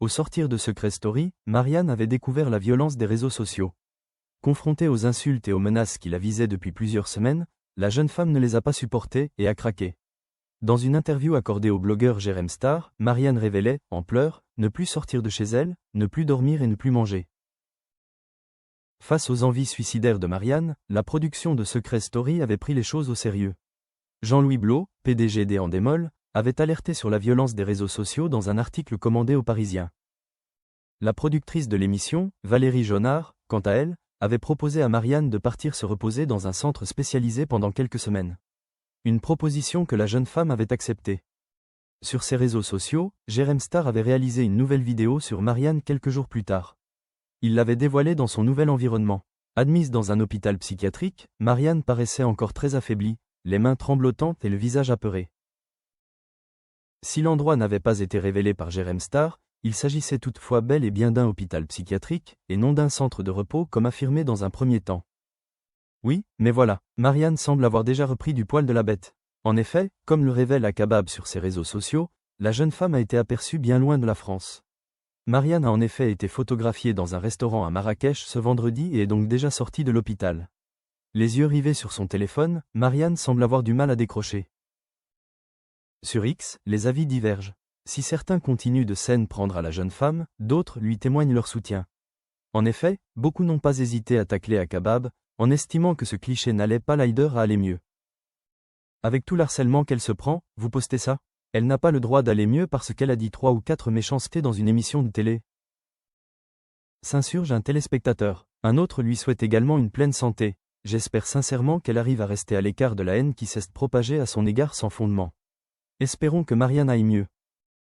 Au sortir de Secret Story, Marianne avait découvert la violence des réseaux sociaux. Confrontée aux insultes et aux menaces qui la visaient depuis plusieurs semaines, la jeune femme ne les a pas supportées et a craqué. Dans une interview accordée au blogueur Jérém Star, Marianne révélait, en pleurs, ne plus sortir de chez elle, ne plus dormir et ne plus manger. Face aux envies suicidaires de Marianne, la production de Secret Story avait pris les choses au sérieux. Jean-Louis Blot, PDG d'Endemol, avait alerté sur la violence des réseaux sociaux dans un article commandé aux Parisiens. La productrice de l'émission, Valérie Jonard, quant à elle, avait proposé à Marianne de partir se reposer dans un centre spécialisé pendant quelques semaines. Une proposition que la jeune femme avait acceptée. Sur ses réseaux sociaux, Jérém Star avait réalisé une nouvelle vidéo sur Marianne quelques jours plus tard. Il l'avait dévoilée dans son nouvel environnement. Admise dans un hôpital psychiatrique, Marianne paraissait encore très affaiblie, les mains tremblotantes et le visage apeuré. Si l'endroit n'avait pas été révélé par Jérém Star, il s'agissait toutefois bel et bien d'un hôpital psychiatrique, et non d'un centre de repos comme affirmé dans un premier temps. Oui, mais voilà, Marianne semble avoir déjà repris du poil de la bête. En effet, comme le révèle Akabab sur ses réseaux sociaux, la jeune femme a été aperçue bien loin de la France. Marianne a en effet été photographiée dans un restaurant à Marrakech ce vendredi et est donc déjà sortie de l'hôpital. Les yeux rivés sur son téléphone, Marianne semble avoir du mal à décrocher. Sur X, les avis divergent. Si certains continuent de s'en prendre à la jeune femme, d'autres lui témoignent leur soutien. En effet, beaucoup n'ont pas hésité à tacler Akabab, en estimant que ce cliché n'allait pas l'aider à aller mieux. Avec tout l'harcèlement qu'elle se prend, vous postez ça? Elle n'a pas le droit d'aller mieux parce qu'elle a dit 3 ou 4 méchancetés dans une émission de télé. S'insurge un téléspectateur. Un autre lui souhaite également une pleine santé. J'espère sincèrement qu'elle arrive à rester à l'écart de la haine qui s'est propagée à son égard sans fondement. Espérons que Marianne aille mieux.